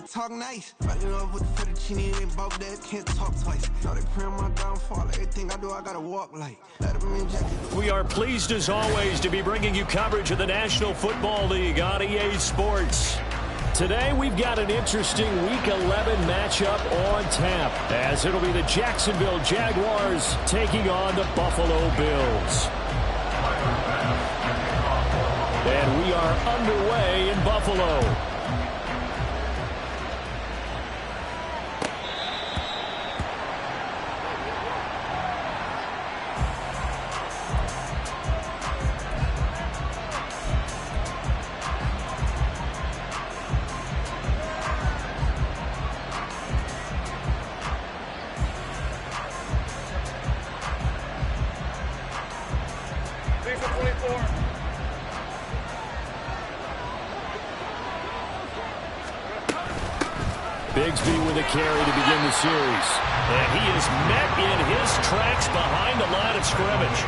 talk nice. Fucking up with the fettuccine, ain't about that, can't talk twice. Know they pray on my downfall, everything I do, I gotta walk like. Let them inject. We are pleased as always to be bringing you coverage of the National Football League on EA Sports. Today we've got an interesting Week 11 matchup on tap, as it'll be the Jacksonville Jaguars taking on the Buffalo Bills. And we are underway in Buffalo. Bigsby with a carry to begin the series. And he is met in his tracks behind the line of scrimmage.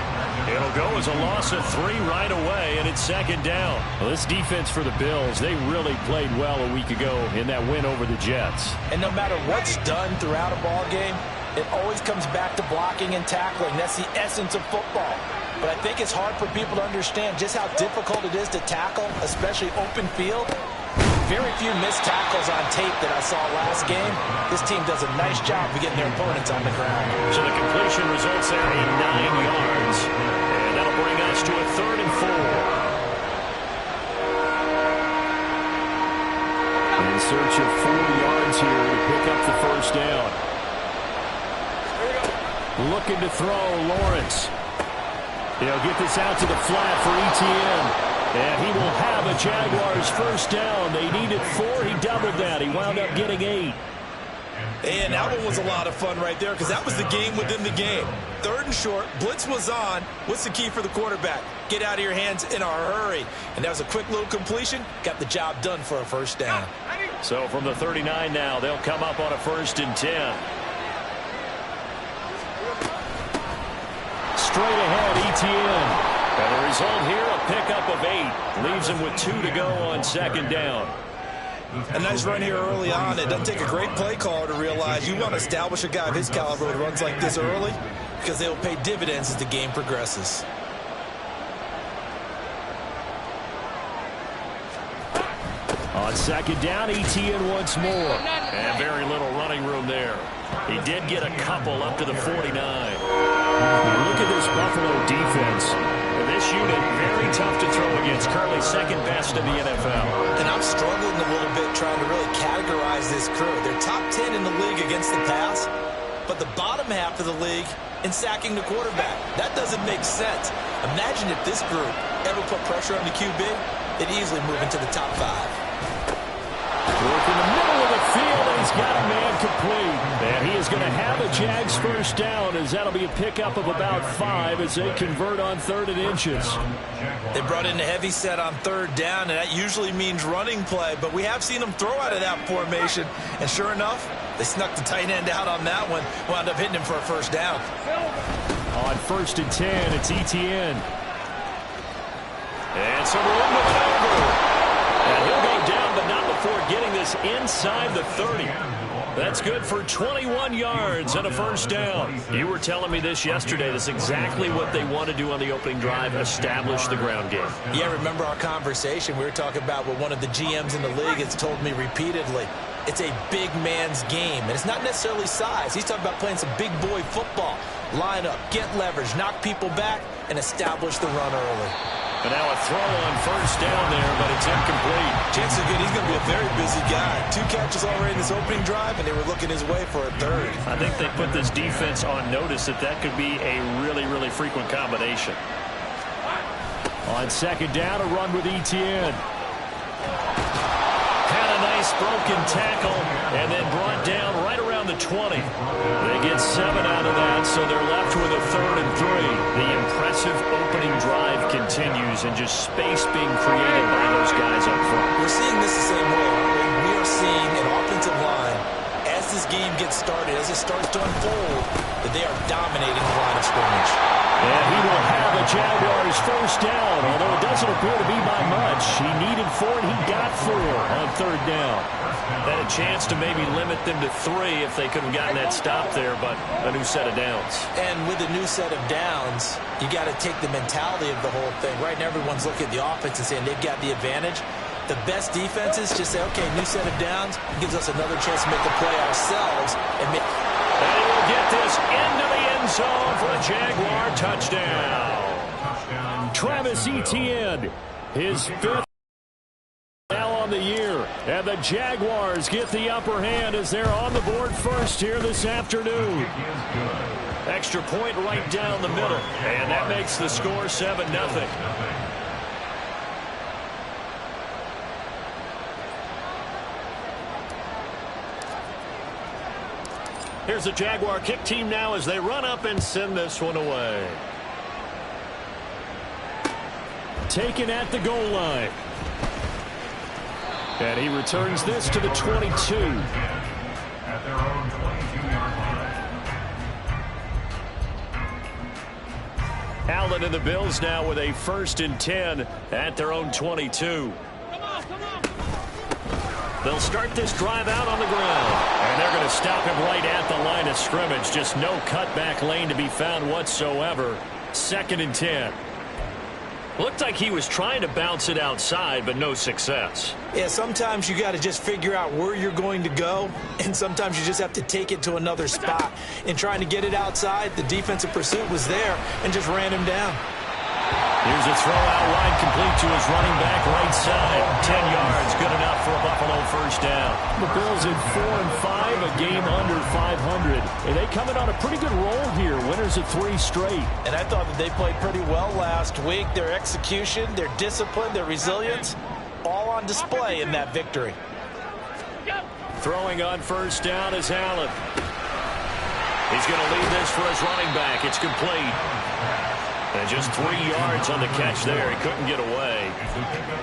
It'll go as a loss of 3 right away, and it's second down. Well, this defense for the Bills, they really played well a week ago in that win over the Jets. And no matter what's done throughout a ball game, it always comes back to blocking and tackling. That's the essence of football. But I think it's hard for people to understand just how difficult it is to tackle, especially open field. Very few missed tackles on tape that I saw last game. This team does a nice job of getting their opponents on the ground. So the completion results there in 9 yards. And that'll bring us to a 3rd and 4. In search of 4 yards here to pick up the first down. Looking to throw, Lawrence. He'll get this out to the flat for Etienne. And he will have a Jaguars first down. They needed 4. He doubled that. He wound up getting 8. And that one was a lot of fun right there because that was the game within the game. 3rd and short. Blitz was on. What's the key for the quarterback? Get out of your hands in a hurry. And that was a quick little completion. Got the job done for a first down. So from the 39 now, they'll come up on a 1st and 10. Straight ahead, Etienne. And the result here, a pickup of 8. Leaves him with 2 to go on second down. A nice run here early on. It doesn't take a great play caller to realize you want to establish a guy of his caliber who runs like this early because they will pay dividends as the game progresses. On second down, Etienne once more. And very little running room there. He did get a couple up to the 49. Look at this Buffalo defense. This unit, very tough to throw against. Currently second best in the NFL. And I'm struggling a little bit trying to really categorize this crew. They're top 10 in the league against the pass, but the bottom half of the league in sacking the quarterback. That doesn't make sense. Imagine if this group ever put pressure on the QB, they'd easily move into the top 5. Work in the middle of the field, and he's got a man complete. And he is going to have a Jags first down, as that'll be a pickup of about 5 as they convert on 3rd and inches. They brought in a heavy set on 3rd down, and that usually means running play. But we have seen them throw out of that formation. And sure enough, they snuck the tight end out on that one. Wound up hitting him for a first down. On 1st and 10, it's Etienne. And some room to cover. And he'll go down, but not before getting this inside the 30. That's good for 21 yards and a first down. You were telling me this yesterday. That's exactly what they want to do on the opening drive, establish the ground game. Yeah, remember our conversation. We were talking about what one of the GMs in the league has told me repeatedly. It's a big man's game, and it's not necessarily size. He's talking about playing some big boy football. Line up, get leverage, knock people back, and establish the run early. And now a throw on first down there, but it's incomplete. Chances are good he's going to be a very busy guy. 2 catches already in this opening drive, and they were looking his way for a 3rd. I think they put this defense on notice that could be a really, really frequent combination. On second down, a run with Etienne. Had a nice broken tackle, and then brought down right around the 20. They get 7 out of that, so they're left with a 3rd and 3. The impressive opening drive continues, and just space being created by those guys up front. We're seeing this the same way, aren't we? We are seeing an offensive line, as this game gets started, as it starts to unfold, that they are dominating the line of scrimmage. And he will have a Jaguars first down, although it doesn't appear to be by much. He needed 4, and he got 4 on third down. Had a chance to maybe limit them to 3 if they could have gotten that stop there, but a new set of downs. And with a new set of downs, you got to take the mentality of the whole thing. Right now, everyone's looking at the offense and saying they've got the advantage. The best defenses just say, okay, new set of downs gives us another chance to make a play ourselves. And we'll get this into the end zone for a Jaguar touchdown. Travis Etienne, his 5th now on the year. And the Jaguars get the upper hand as they're on the board first here this afternoon. Extra point right down the middle. And that makes the score 7-0. Here's the Jaguar kick team now as they run up and send this one away. Taken at the goal line. And he returns this to the 22. At their own 22-yard line. Allen and the Bills now with a 1st and 10 at their own 22. They'll start this drive out on the ground. And they're going to stop him right at the line of scrimmage. Just no cutback lane to be found whatsoever. 2nd and 10. Looked like he was trying to bounce it outside, but no success. yeah, sometimes you got to just figure out where you're going to go, and sometimes you just have to take it to another spot. In trying to get it outside, the defensive pursuit was there and just ran him down. Here's a throw out wide, complete to his running back right side. 10 yards, good enough for a Buffalo first down. The Bills at 4-5, a game under 500. And they come in on a pretty good roll here, winners of 3 straight. And I thought that they played pretty well last week. Their execution, their discipline, their resilience, all on display in that victory. Throwing on first down is Allen. He's going to lead this for his running back. It's complete. And just 3 yards on the catch there. He couldn't get away.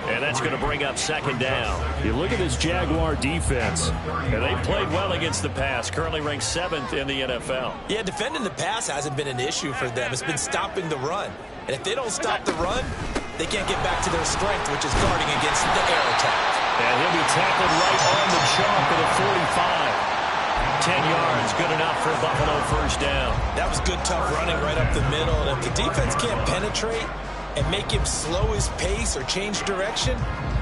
And that's going to bring up 2nd down. You look at this Jaguar defense, and they played well against the pass. Currently ranked 7th in the NFL. Yeah, defending the pass hasn't been an issue for them. It's been stopping the run. And if they don't stop the run, they can't get back to their strength, which is guarding against the air attack. And he'll be tackled right on the chalk at the 45. 10 yards, good enough for Buffalo first down. That was good, tough running right up the middle. And if the defense can't penetrate and make him slow his pace or change direction,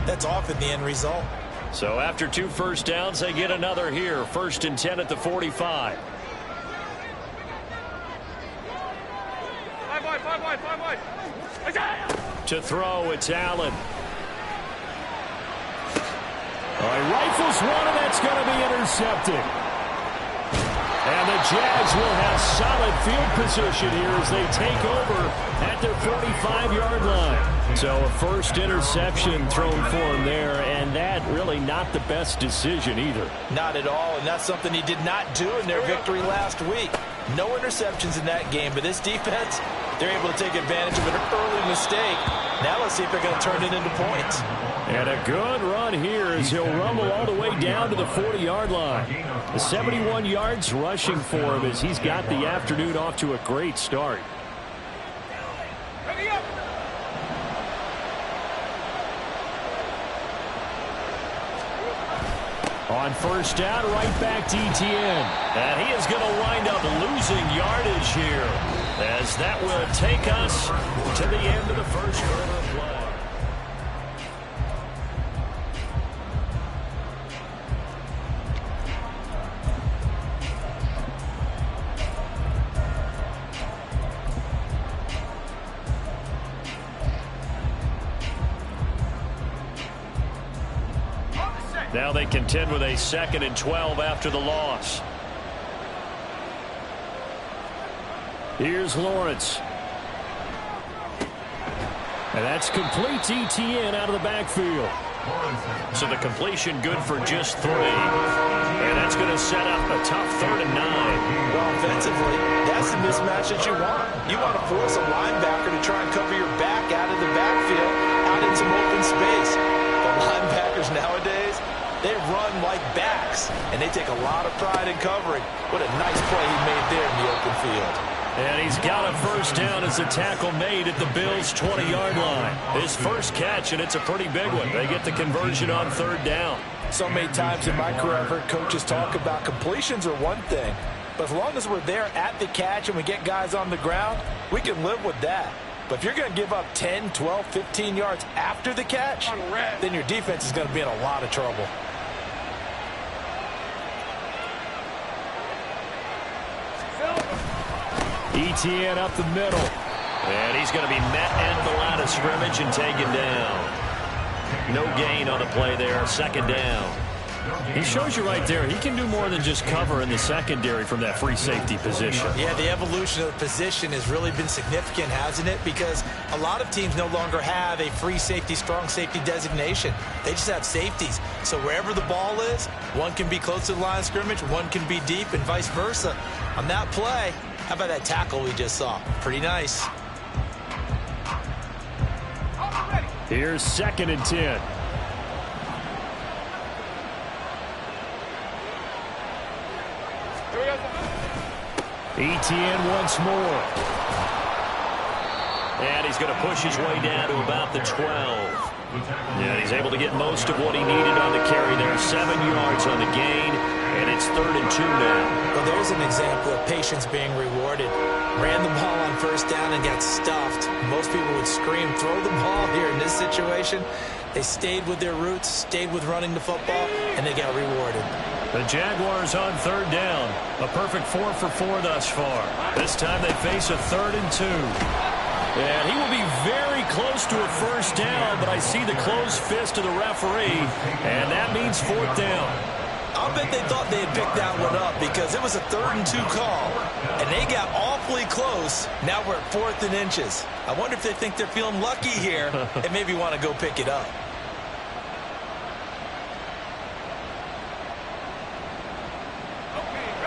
that's often the end result. So after 2 first downs, they get another here. 1st and 10 at the 45. To throw, it's Allen. All right, rifles one, and that's going to be intercepted. And the Jags will have solid field position here as they take over at their 45-yard line. So a first interception thrown for him there, and that really not the best decision either. Not at all, and that's something he did not do in their victory last week. No interceptions in that game, but this defense, they're able to take advantage of an early mistake. Now let's see if they're going to turn it into points. And a good run here as he'll rumble all the way down to the 40-yard line. The 71 yards rushing for him as he's got the afternoon off to a great start. On first down, right back to Etienne. And he is going to wind up losing yardage here as that will take us to the end of the first quarter of play. Now they contend with a 2nd and 12 after the loss. Here's Lawrence. And that's complete to Etienne out of the backfield. So the completion good for just 3. And that's going to set up a tough 3rd and 9. Well, offensively, that's the mismatch that you want. You want to force a linebacker to try and cover your back out of the backfield, out in some open space. The linebackers nowadays, they run like backs, and they take a lot of pride in covering. What a nice play he made there in the open field. And he's got a first down as a tackle made at the Bills' 20-yard line. His first catch, and it's a pretty big one. They get the conversion on third down. So many times in my career I've heard coaches talk about completions are one thing, but as long as we're there at the catch and we get guys on the ground, we can live with that. But if you're going to give up 10, 12, 15 yards after the catch, then your defense is going to be in a lot of trouble. ETN up the middle. And he's going to be met at the line of scrimmage and taken down. No gain on the play there. Second down. He shows you right there, he can do more than just cover in the secondary from that free safety position. Yeah, the evolution of the position has really been significant, hasn't it? Because a lot of teams no longer have a free safety, strong safety designation. They just have safeties. So wherever the ball is, one can be close to the line of scrimmage, one can be deep, and vice versa. On that play, how about that tackle we just saw? Pretty nice. Here's 2nd and 10. ETN once more. And he's going to push his way down to about the 12. Yeah, he's able to get most of what he needed on the carry there. 7 yards on the gain, and it's 3rd and 2 now. Well, there's an example of patience being rewarded. Ran the ball on first down and got stuffed. Most people would scream, throw the ball here in this situation. They stayed with their roots, stayed with running the football, and they got rewarded. The Jaguars on 3rd down. A perfect 4 for 4 thus far. This time they face a 3rd and 2. And he will be very close to a first down, but I see the closed fist of the referee, and that means 4th down. I'll bet they thought they had picked that one up because it was a 3rd and 2 call, and they got awfully close. Now we're at 4th and inches. I wonder if they think they're feeling lucky here and maybe want to go pick it up.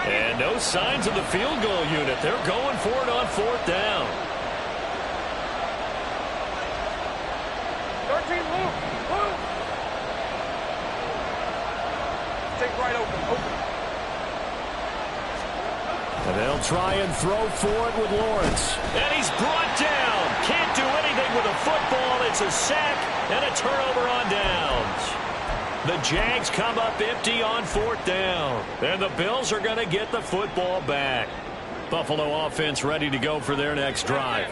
And no signs of the field goal unit. They're going for it on 4th down. 13, move. Take right open. And they'll try and throw for it with Lawrence. And he's brought down. Can't do anything with a football. It's a sack and a turnover on downs. The Jags come up empty on 4th down. And the Bills are going to get the football back. Buffalo offense ready to go for their next drive.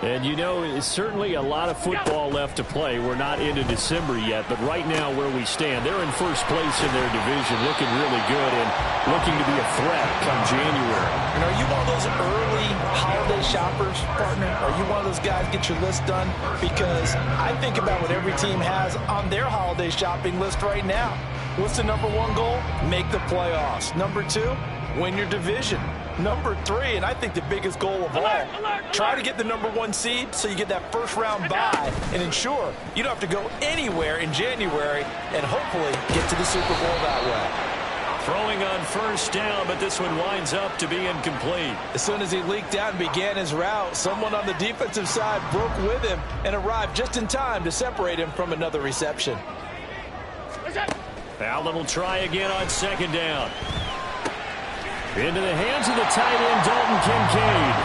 And you know, it's certainly a lot of football left to play. We're not into December yet, but right now where we stand, they're in first place in their division, looking really good and looking to be a threat come January. And are you one of those early holiday shoppers, partner? Are you one of those guys get your list done? Because I think about what every team has on their holiday shopping list right now. What's the number 1 goal? Make the playoffs. Number 2, win your division. Number 3, and I think the biggest goal of all, try to get the number 1 seed so you get that first-round bye and ensure you don't have to go anywhere in January and hopefully get to the Super Bowl that way. Throwing on first down, but this one winds up to be incomplete. As soon as he leaked out and began his route, someone on the defensive side broke with him and arrived just in time to separate him from another reception. Allen will try again on 2nd down. Into the hands of the tight end, Dalton Kincaid.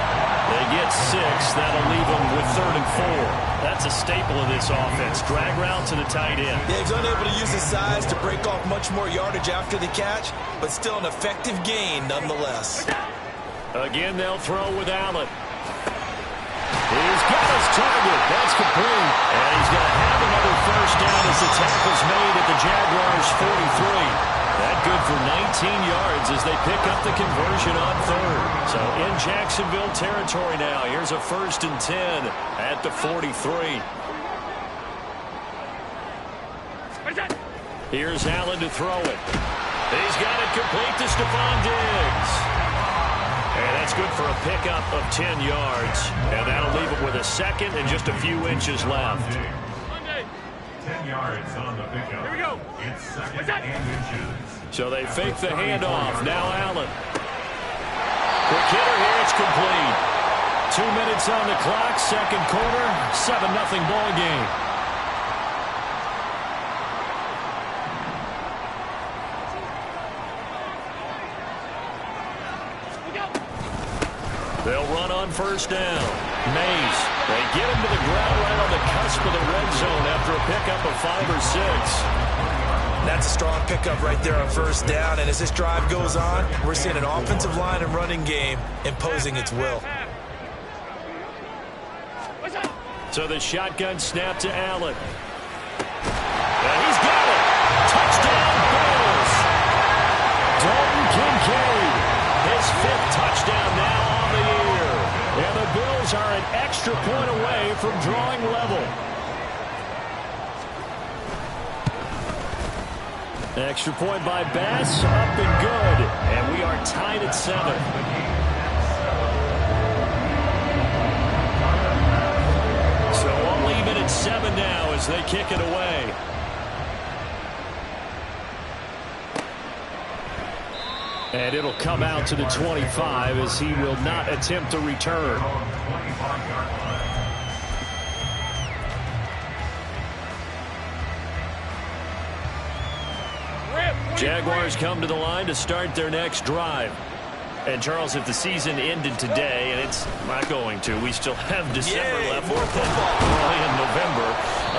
They get 6. That'll leave them with 3rd and 4. That's a staple of this offense. Drag route to the tight end. Yeah, he's unable to use his size to break off much more yardage after the catch, but still an effective gain nonetheless. Again, they'll throw with Allen. He's got his target. That's complete. And he's going to have another first down as the tackle's made at the Jaguars' 43. That good for 19 yards as they pick up the conversion on 3rd. So in Jacksonville territory now. Here's a 1st and 10 at the 43. Here's Allen to throw it. He's got it complete to Stephon Diggs. And that's good for a pickup of 10 yards. And that'll leave him with a 2nd and just a few inches left. 10 yards on the pickup. Here we go. It's 2nd and inches. So they fake the handoff. Now Allen. Quick hitter here. It's complete. 2 minutes on the clock. 2nd quarter. 7-0 ball game. They'll run on first down. Mays, they get him to the ground right on the cusp of the red zone after a pickup of 5 or 6. That's a strong pickup right there on first down. And as this drive goes on, we're seeing an offensive line and running game imposing its will. So the shotgun snap to Allen. And he's got it. Touchdown, Bills. Dalton Kincaid, his 5th touchdown now on the year. And the Bills are an extra point away from drawing level. Extra point by Bass, up and good. And we are tied at 7. So all even at 7 now as they kick it away. And it'll come out to the 25 as he will not attempt to return. Jaguars come to the line to start their next drive. And, Charles, if the season ended today, and it's not going to, we still have December left more football early in November,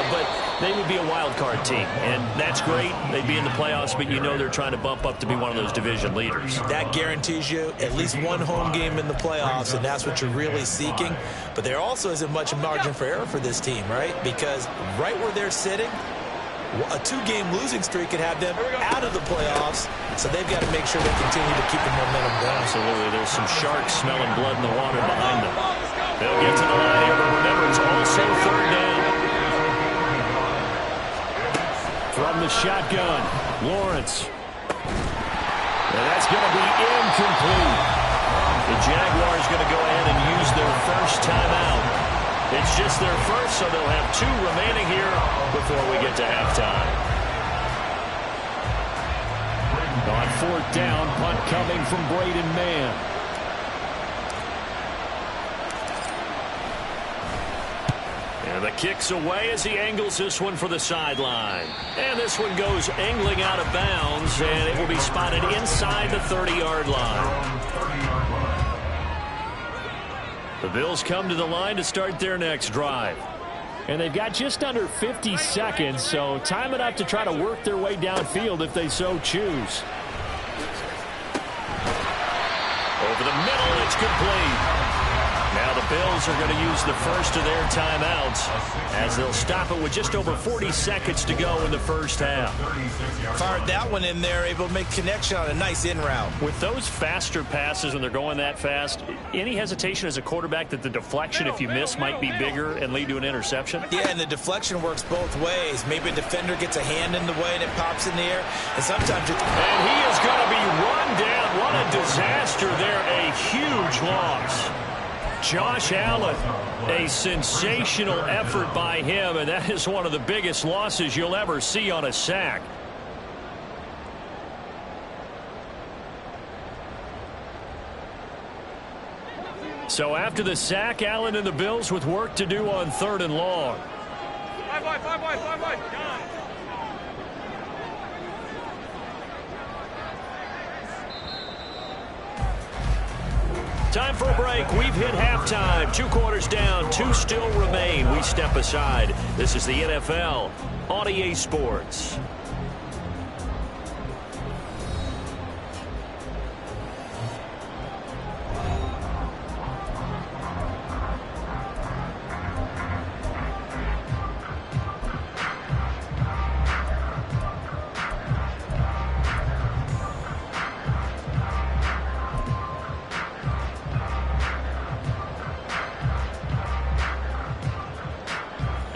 but they would be a wild card team, and that's great. They'd be in the playoffs, but you know they're trying to bump up to be one of those division leaders. That guarantees you at least one home game in the playoffs, and that's what you're really seeking. But there also isn't much margin for error for this team, right? Because right where they're sitting, a 2-game losing streak could have them out of the playoffs, so they've got to make sure they continue to keep the momentum going. Absolutely. There's some sharks smelling blood in the water behind them. They'll get to the line here, but remember, it's also 3rd down. From the shotgun, Lawrence. And that's going to be incomplete. The Jaguars going to go ahead and use their first timeout. It's just their first, so they'll have 2 remaining here before we get to halftime. On 4th down, punt coming from Braden Mann. And the kick's away as he angles this one for the sideline. And this one goes angling out of bounds, and it will be spotted inside the 30-yard line. The Bills come to the line to start their next drive. And they've got just under 50 seconds, so time enough to try to work their way downfield if they so choose. Over the middle, it's complete. Now the Bills are going to use the first of their timeouts as they'll stop it with just over 40 seconds to go in the first half. Fired that one in there, able to make connection on a nice in route. With those faster passes when they're going that fast, any hesitation as a quarterback that the deflection, if you miss, might be bigger and lead to an interception? Yeah, and the deflection works both ways. Maybe a defender gets a hand in the way and it pops in the air, and sometimes it's... And he is going to be run down. What a disaster there. A huge loss. Josh Allen, a sensational effort by him, and that is one of the biggest losses you'll ever see on a sack. So after the sack, Allen and the Bills with work to do on 3rd and long. 5 wide. Time for a break. We've hit halftime. 2 quarters down. 2 still remain. We step aside. This is the NFL on EA Sports.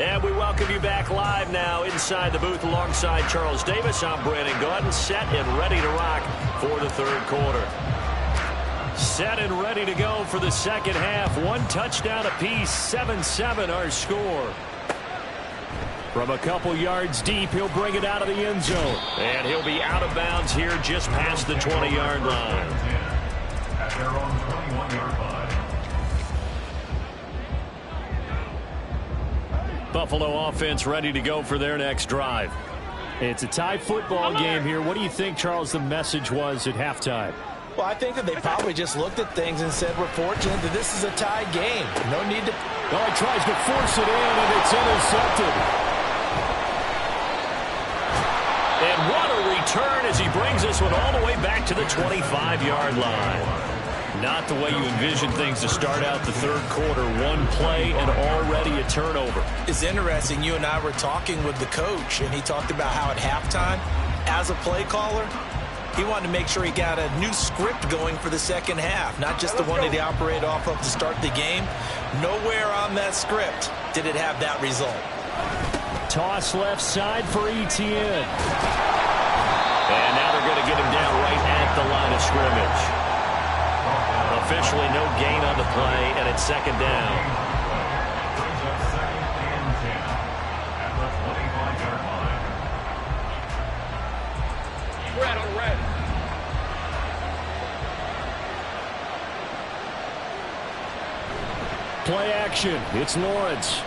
And we welcome you back live now inside the booth alongside Charles Davis. I'm Brandon Gaudin, set and ready to rock for the 3rd quarter. Set and ready to go for the second half. 1 touchdown apiece, 7-7 our score. From a couple yards deep, he'll bring it out of the end zone. And he'll be out of bounds here just past the 20-yard line. At their own 21-yard line. Buffalo offense ready to go for their next drive. It's a tie football game here. What do you think, Charles, the message was at halftime? Well, I think that they probably just looked at things and said, we're fortunate that this is a tied game. No need to... Oh, he tries to force it in, and it's intercepted. And what a return as he brings this one all the way back to the 25-yard line. Not the way you envision things to start out the third quarter. One play and already a turnover. It's interesting. You and I were talking with the coach, and he talked about how at halftime, as a play caller, he wanted to make sure he got a new script going for the second half, not just the one that he operated off of to start the game. Nowhere on that script did it have that result. Toss left side for Etienne. And now they're going to get him down right at the line of scrimmage. Officially no gain on the play, and it's second down. Brings up second and 10 at the 25-yard line. Red on red. Play action. It's Lawrence.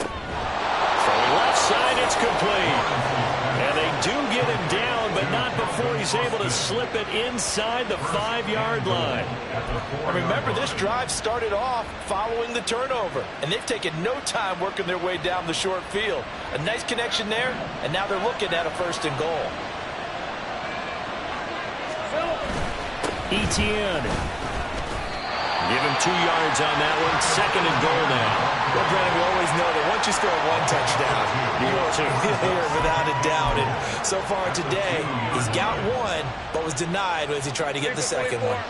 Throwing left side, it's complete. And they do get him down, but not before he's able to slip it inside the 5-yard line. And remember, this drive started off following the turnover, and they've taken no time working their way down the short field. A nice connection there, and now they're looking at a 1st and goal. Etienne. Give him 2 yards on that one. 2nd and goal now. Well, Brandon, we always know that once you score one touchdown, you are here without a doubt. And so far today, he's got one, but was denied as he tried to get the second one.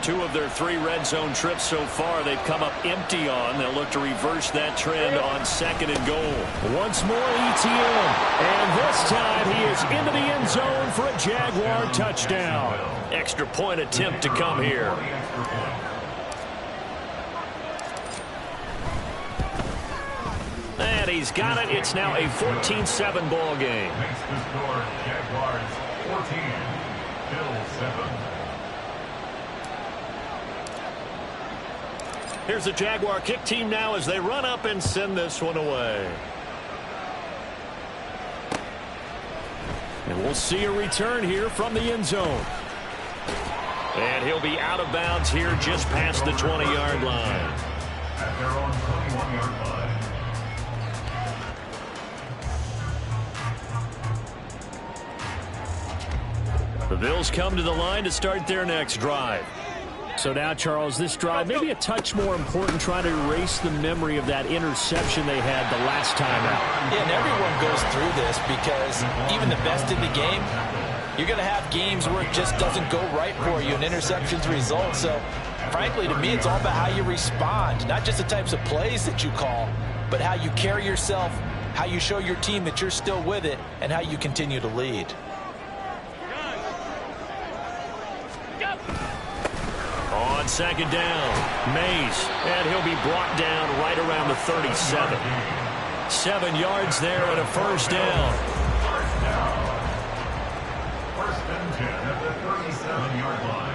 2 of their 3 red zone trips so far they've come up empty on. They'll look to reverse that trend on 2nd and goal. Once more, Etienne. And this time he is into the end zone for a Jaguar touchdown. Extra point attempt to come here. And he's got it. It's now a 14-7 ball game. Makes the score Jaguars 14, Bills 7. Here's the Jaguar kick team now as they run up and send this one away. And we'll see a return here from the end zone. And he'll be out of bounds here just past the 20-yard line. At their own 21-yard line. The Bills come to the line to start their next drive. So now, Charles, this drive maybe a touch more important, trying to erase the memory of that interception they had the last time out. Yeah, and everyone goes through this because even the best in the game, you're going to have games where it just doesn't go right for you and interceptions result. So, frankly, to me, it's all about how you respond, not just the types of plays that you call, but how you carry yourself, how you show your team that you're still with it, and how you continue to lead. On 2nd down, Mays, and he'll be brought down right around the 37. 7 yards there and a 1st down. First and 10 at the 37-yard line.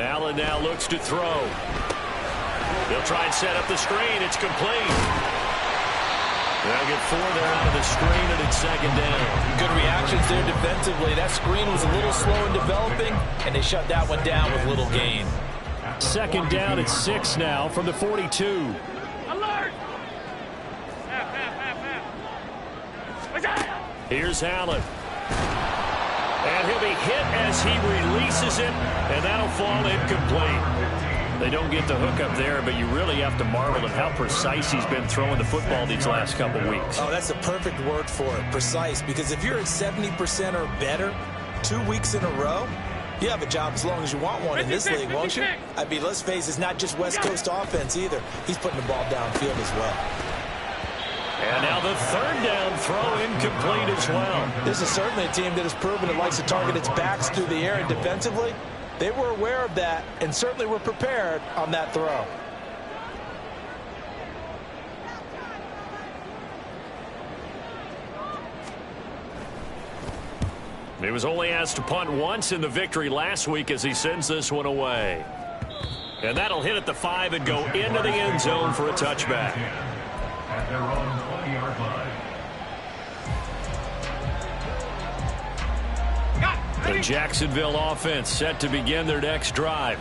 Allen now looks to throw. He'll try and set up the screen. It's complete. They'll get 4 there out of the screen, and it's 2nd down. Good reactions there defensively. That screen was a little slow in developing, and they shut that one down with little gain. 2nd down at 6 now from the 42. Alert! Here's Allen. And he'll be hit as he releases it, and that'll fall incomplete. They don't get the hook up there, but you really have to marvel at how precise he's been throwing the football these last couple weeks. Oh, that's the perfect word for it, precise, because if you're at 70% or better 2 weeks in a row, you have a job as long as you want one in this league, won't you? I mean, let's face it, it's not just West Coast offense either. He's putting the ball downfield as well. And now the 3rd down throw incomplete as well. This is certainly a team that has proven it likes to target its backs through the air, and defensively, they were aware of that and certainly were prepared on that throw. He was only asked to punt once in the victory last week as he sends this one away. And that'll hit at the 5 and go into the end zone for a touchback. At their own 20-yard line. The Jacksonville offense set to begin their next drive.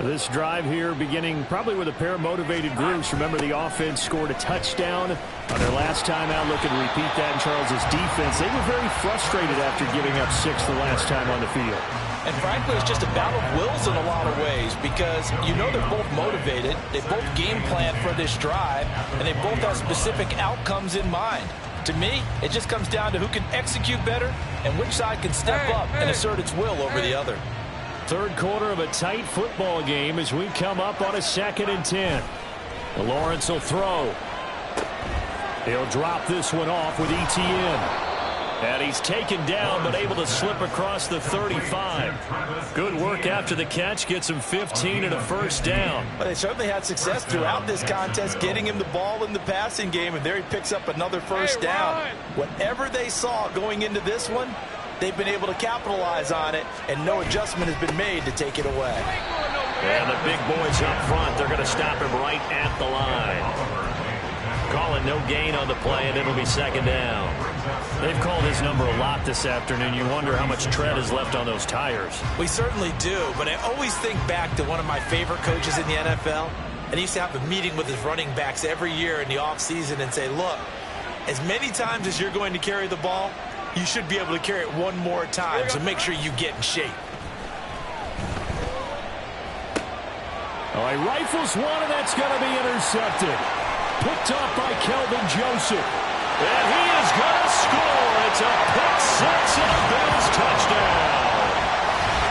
This drive here beginning probably with a pair of motivated groups. Remember, the offense scored a touchdown on their last time out. Looking to repeat that in Charles's defense. They were very frustrated after giving up 6 the last time on the field. And frankly, it's just a battle of wills in a lot of ways because you know they're both motivated. They both game plan for this drive, and they both have specific outcomes in mind. To me, it just comes down to who can execute better and which side can step up and assert its will over the other. Third quarter of a tight football game as we come up on a 2nd and 10. Lawrence will throw. He'll drop this one off with Etienne. And he's taken down but able to slip across the 35. Good work after the catch. Gets him 15 and a first down. But they certainly had success throughout this contest getting him the ball in the passing game, and there he picks up another first down. Whatever they saw going into this one, they've been able to capitalize on it, and no adjustment has been made to take it away. And the big boys up front, they're going to stop him right at the line. Calling no gain on the play, and it'll be 2nd down. They've called his number a lot this afternoon. You wonder how much tread is left on those tires. We certainly do, but I always think back to one of my favorite coaches in the NFL, and he used to have a meeting with his running backs every year in the offseason and say, look, as many times as you're going to carry the ball, you should be able to carry it one more time, so make sure you get in shape. Oh, he rifles one, and that's going to be intercepted. Picked off by Kelvin Joseph. And he is going to score. It's a pick 6 and a Bills touchdown.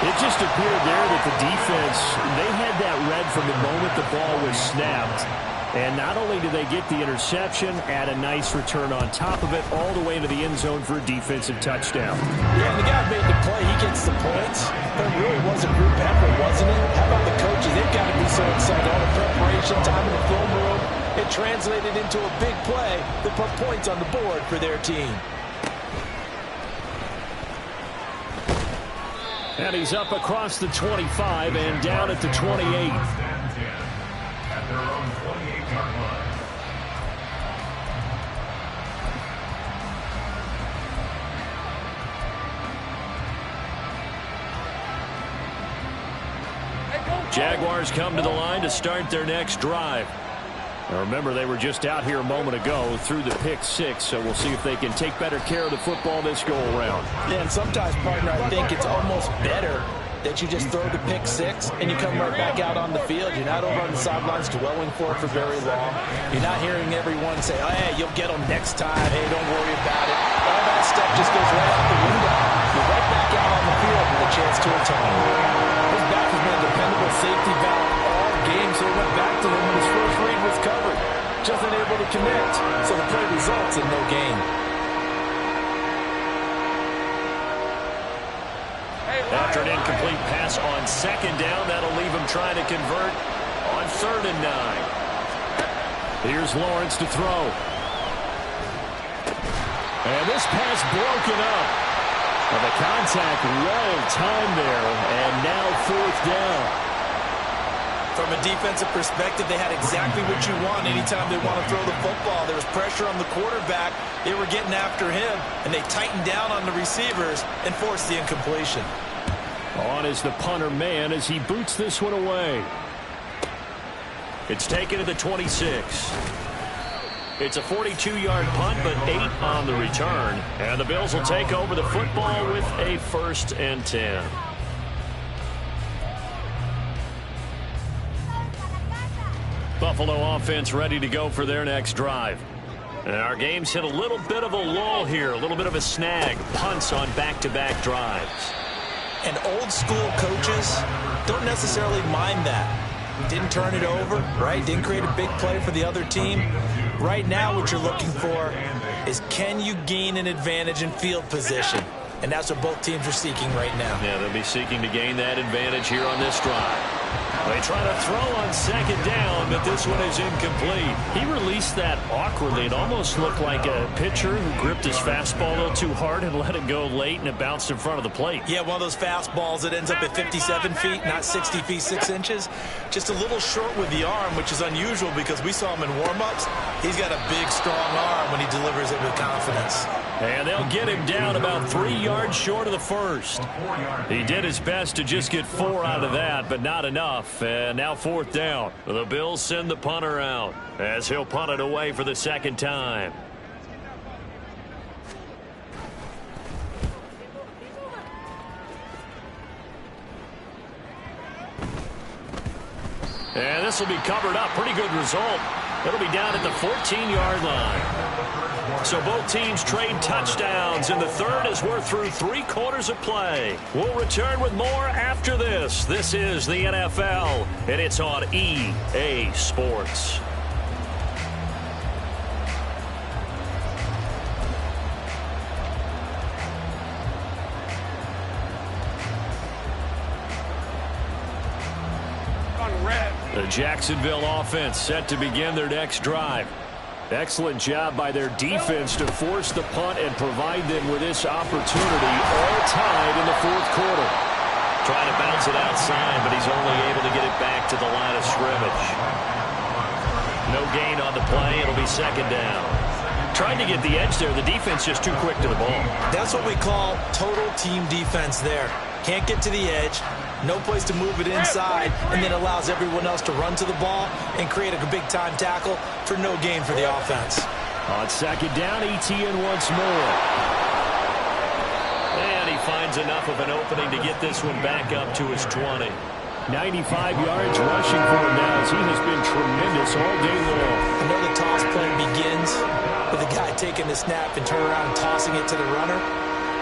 It just appeared there that the defense, they had that read from the moment the ball was snapped. And not only did they get the interception, add a nice return on top of it, all the way into the end zone for a defensive touchdown. Yeah, and the guy made the play. He gets the points. But it really was a group effort, wasn't it? How about the coaches? They've got to be so excited. All the preparation time in the film room, it translated into a big play that put points on the board for their team. And he's up across the 25 and down at the 28. At their own 28-yard line. Jaguars come to the line to start their next drive. Now remember, they were just out here a moment ago through the pick 6, so we'll see if they can take better care of the football this go-around. Yeah, and sometimes, partner, I think it's almost better that you just throw the pick 6 and you come right back out on the field. You're not over on the sidelines dwelling for it for very long. You're not hearing everyone say, oh, hey, you'll get them next time. Hey, don't worry about it. All that stuff just goes right out the window. You're right back out on the field with a chance to atone. His back has been a dependable safety valve all game, so it went back to him when his first read was covered. Just unable to connect, so the play results in no gain. After an incomplete pass on 2nd down, that'll leave him trying to convert on 3rd and 9. Here's Lawrence to throw. And this pass broken up. Well, the contact well timed there, and now 4th down. From a defensive perspective, they had exactly what you want anytime they want to throw the football. There was pressure on the quarterback. They were getting after him, and they tightened down on the receivers and forced the incompletion. On is the punter man as he boots this one away. It's taken to the 26. It's a 42-yard punt, but 8 on the return. And the Bills will take over the football with a 1st and 10. Buffalo offense ready to go for their next drive. And our game's hit a little bit of a lull here, a little bit of a snag. Punts on back-to-back drives. And old school coaches don't necessarily mind that. Didn't turn it over, right? Didn't create a big play for the other team. Right now what you're looking for is, can you gain an advantage in field position? And that's what both teams are seeking right now. Yeah, they'll be seeking to gain that advantage here on this drive. They try to throw on 2nd down, but this one is incomplete. He released that awkwardly. It almost looked like a pitcher who gripped his fastball a little too hard and let it go late, and it bounced in front of the plate. Yeah, one of those fastballs that ends up at 57 feet, not 60 feet, 6 inches. Just a little short with the arm, which is unusual because we saw him in warm-ups. He's got a big, strong arm when he delivers it with confidence. And they'll get him down about 3 yards short of the first. He did his best to just get 4 out of that, but not enough. And now 4th down. The Bills send the punter out as he'll punt it away for the second time. And this will be covered up. Pretty good result. It'll be down at the 14-yard line. So both teams trade touchdowns in the third as we're through 3 quarters of play. We'll return with more after this. This is the NFL, and it's on EA Sports. The Jacksonville offense set to begin their next drive. Excellent job by their defense to force the punt and provide them with this opportunity, all tied in the 4th quarter. Trying to bounce it outside, but he's only able to get it back to the line of scrimmage. No gain on the play. It'll be 2nd down. Trying to get the edge there. The defense just too quick to the ball. That's what we call total team defense there. Can't get to the edge. No place to move it inside, and then allows everyone else to run to the ball and create a big-time tackle for no gain for the offense. On 2nd down, Etienne once more. And he finds enough of an opening to get this one back up to his 20. 95 yards rushing for him now as he has been tremendous all day long. I know the toss play begins with the guy taking the snap and turning around and tossing it to the runner.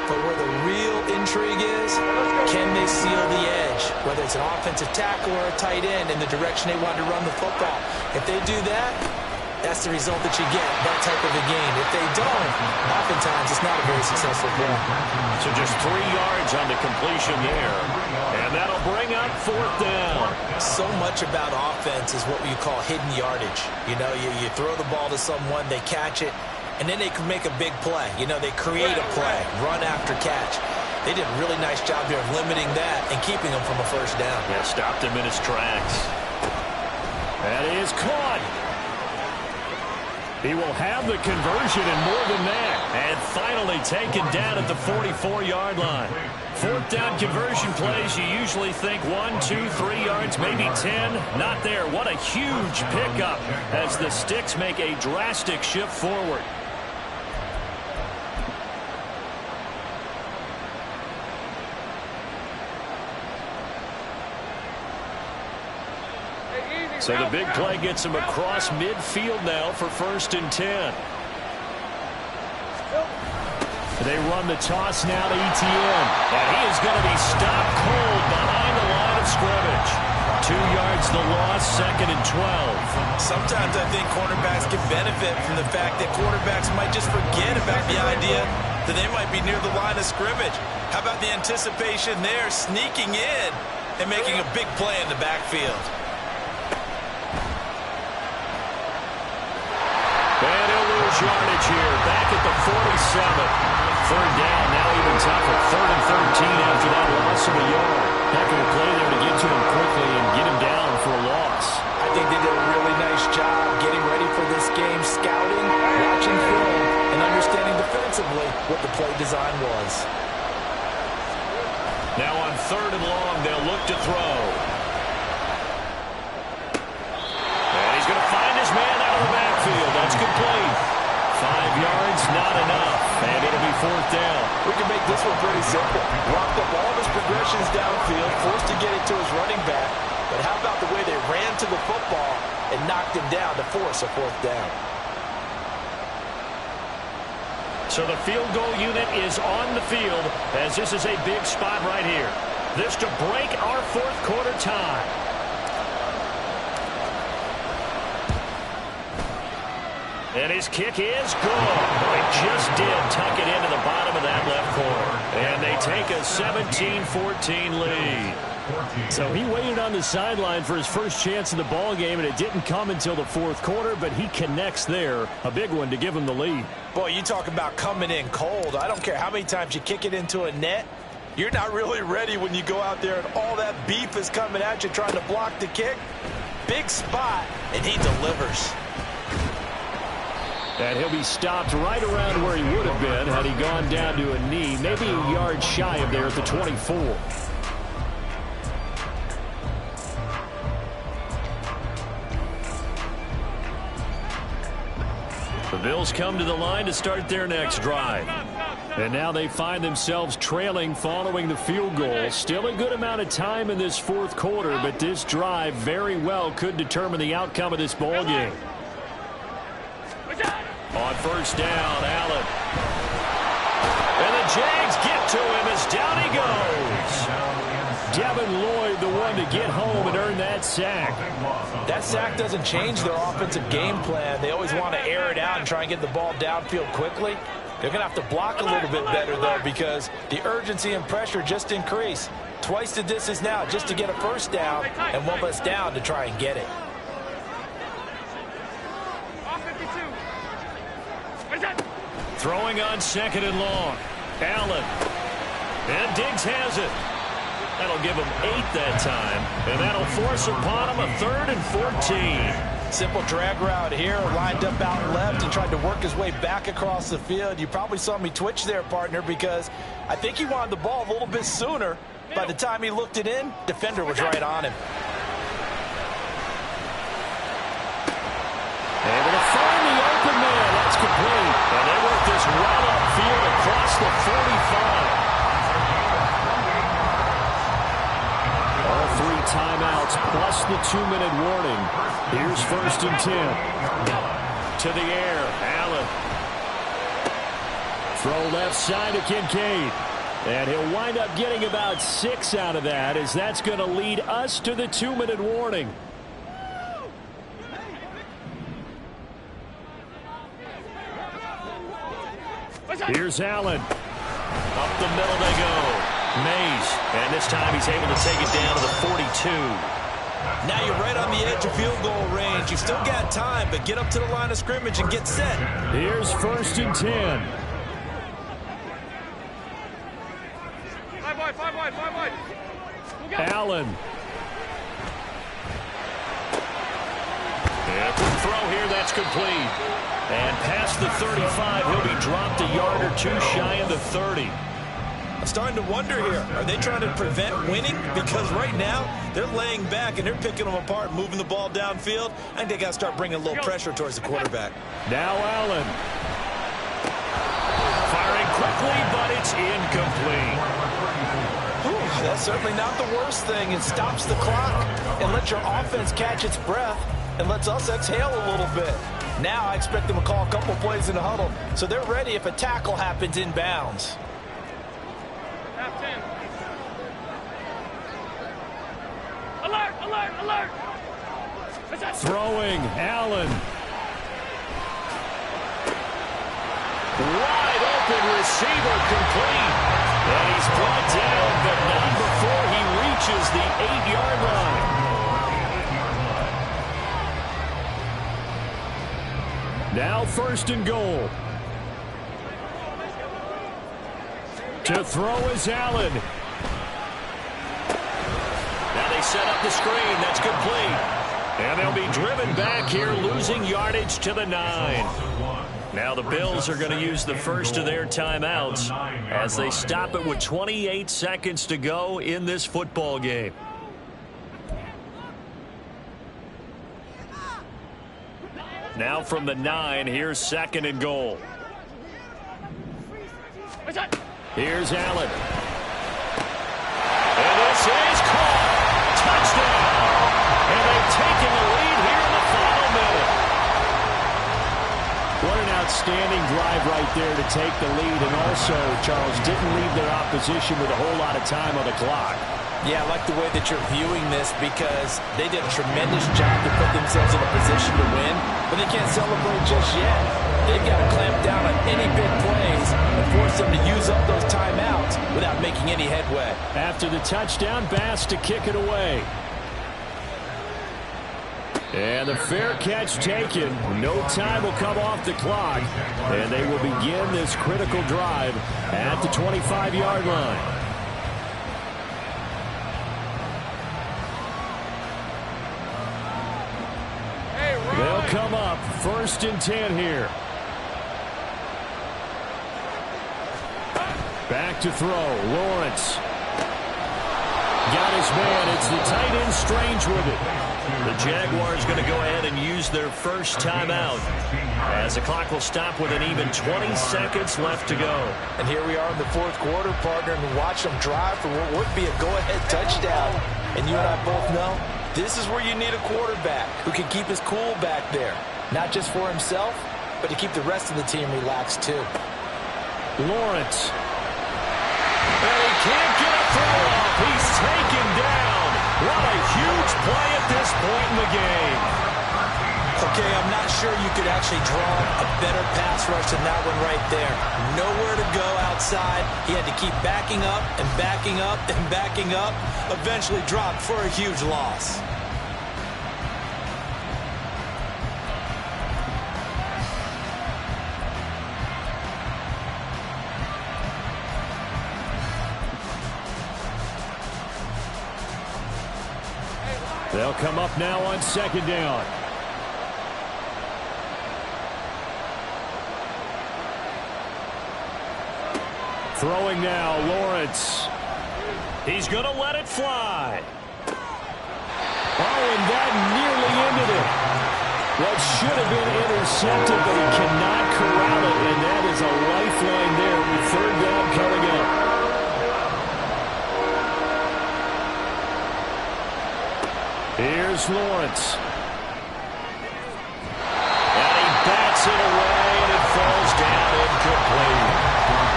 But where the real intrigue is, can they seal the edge? Whether it's an offensive tackle or a tight end in the direction they want to run the football. If they do that, that's the result that you get, that type of a game. If they don't, oftentimes it's not a very successful play. So just 3 yards on the completion there. And that'll bring up 4th down. So much about offense is what we call hidden yardage. You know, you throw the ball to someone, they catch it, and then they can make a big play. You know, they create a play, run after catch. They did a really nice job here of limiting that and keeping him from a 1st down. Yeah, stopped him in his tracks. That is caught. He will have the conversion and more than that. And finally taken down at the 44-yard line. 4th down conversion plays, you usually think 1, 2, 3 yards, maybe 10. Not there. What a huge pickup as the Sticks make a drastic shift forward. So the big play gets him across midfield now for 1st and 10. They run the toss now to Etienne. And he is going to be stopped cold behind the line of scrimmage. 2 yards the loss, 2nd and 12. Sometimes I think cornerbacks can benefit from the fact that quarterbacks might just forget about the idea that they might be near the line of scrimmage. How about the anticipation there, sneaking in and making a big play in the backfield? And he'll lose yardage here, back at the 47. 3rd down, now even tougher. 3rd and 13 after that loss of a yard. Heck of a play there to get to him quickly and get him down for a loss. I think they did a really nice job getting ready for this game, scouting, watching film, and understanding defensively what the play design was. Now on 3rd and long, they'll look to throw. And he's going to find his man out of the backfield. That's complete. 5 yards, not enough. And it'll be 4th down. We can make this one pretty simple. Locked up all of his progressions downfield, forced to get it to his running back. But how about the way they ran to the football and knocked him down to force a 4th down? So the field goal unit is on the field as this is a big spot right here. This to break our 4th quarter tie. And his kick is good. They just did tuck it into the bottom of that left corner. And they take a 17-14 lead. So he waited on the sideline for his first chance in the ball game, and it didn't come until the 4th quarter, but he connects there. A big one to give him the lead. Boy, you talk about coming in cold. I don't care how many times you kick it into a net. You're not really ready when you go out there and all that beef is coming at you trying to block the kick. Big spot, and he delivers. And he'll be stopped right around where he would have been had he gone down to a knee, maybe a yard shy of there at the 24. The Bills come to the line to start their next drive. And now they find themselves trailing following the field goal. Still a good amount of time in this fourth quarter, but this drive very well could determine the outcome of this ball game. On first down, Allen. And the Jags get to him as down he goes. Devin Lloyd, the one to get home and earn that sack. That sack doesn't change their offensive game plan. They always want to air it out and try and get the ball downfield quickly. They're going to have to block a little bit better, though, because the urgency and pressure just increase. Twice the distance now just to get a first down and one less down to try and get it. Throwing on second and long. Allen. And Diggs has it. That'll give him 8 that time. And that'll force upon him a 3rd and 14. Simple drag route here, lined up out left and tried to work his way back across the field. You probably saw me twitch there, partner, because I think he wanted the ball a little bit sooner. By the time he looked it in, defender was right on him. Able to find the open man. That's complete. And they work this well upfield across the 45. All 3 timeouts plus the 2-minute warning. Here's 1st and 10. To the air, Allen. Throw left side to Kincaid. And he'll wind up getting about 6 out of that, as that's going to lead us to the 2-minute warning. Here's Allen. Up the middle they go. Mays. And this time he's able to take it down to the 42. Now you're right on the edge of field goal range. You've still got time, but get up to the line of scrimmage and get set. Here's 1st and 10. 5 wide. Allen. And quick throw here, that's complete. And past the 35, he'll be dropped a yard or 2 shy of the 30. I'm starting to wonder here. Are they trying to prevent winning? Because right now, they're laying back and they're picking them apart, moving the ball downfield. I think they got to start bringing a little pressure towards the quarterback. Now Allen. Firing quickly, but it's incomplete. That's certainly not the worst thing. It stops the clock and lets your offense catch its breath and lets us exhale a little bit. Now I expect them to call a couple plays in the huddle, so they're ready if a tackle happens inbounds. Half 10. Alert! Throwing, Allen. Wide open receiver complete. And he's brought down, but not before he reaches the 8-yard line. Now 1st and goal. To throw is Allen. Now they set up the screen. That's complete. And they'll be driven back here, losing yardage to the 9. Now the Bills are going to use the first of their timeouts as they stop it with 28 seconds to go in this football game. Now from the 9, here's 2nd and goal. Here's Allen. And this is caught. Touchdown. And they've taken the lead here in the final minute. What an outstanding drive right there to take the lead. And also, Charles, didn't leave their opposition with a whole lot of time on the clock. Yeah, I like the way that you're viewing this because they did a tremendous job to put themselves in a position to win, but they can't celebrate just yet. They've got to clamp down on any big plays and force them to use up those timeouts without making any headway. After the touchdown, Bass to kick it away. And the fair catch taken. No time will come off the clock, and they will begin this critical drive at the 25-yard line. They'll come up 1st and 10 here. Back to throw. Lawrence. Got his man. It's the tight end Strange with it. The Jaguars going to go ahead and use their first timeout as the clock will stop with an even 20 seconds left to go. And here we are in the fourth quarter, partner, and watch them drive for what would be a go-ahead touchdown. And you and I both know this is where you need a quarterback who can keep his cool back there. Not just for himself, but to keep the rest of the team relaxed too. Lawrence. And he can't get a throw off. He's taken down. What a huge play at this point in the game. Okay, I'm not sure you could actually draw a better pass rush than that one right there. Nowhere to go outside. He had to keep backing up and backing up and backing up. Eventually dropped for a huge loss. They'll come up now on second down. Throwing now, Lawrence. He's going to let it fly. Oh, and that nearly ended it. What should have been intercepted, but he cannot corral it, and that is a lifeline there with third down coming up. Here's Lawrence. And he bats it away, and it falls down incomplete.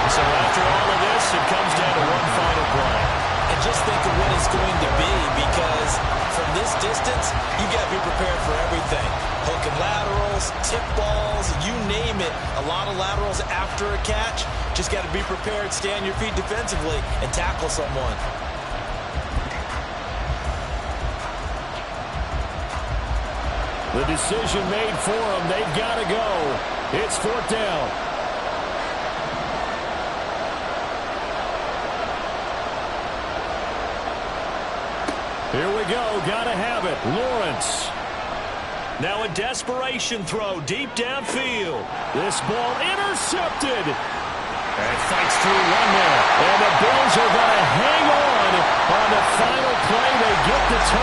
So after all of this, it comes down to one final play. And just think of what it's going to be, because from this distance, you got to be prepared for everything. Hook and laterals, tip balls, you name it. A lot of laterals after a catch. Just got to be prepared, stay on your feet defensively, and tackle someone. The decision made for them. They've got to go. It's fourth down. Here we go. Got to have it. Lawrence. Now a desperation throw deep downfield. This ball intercepted. And fights through one there. And the Bills are going to hang on the final play. They get the turn.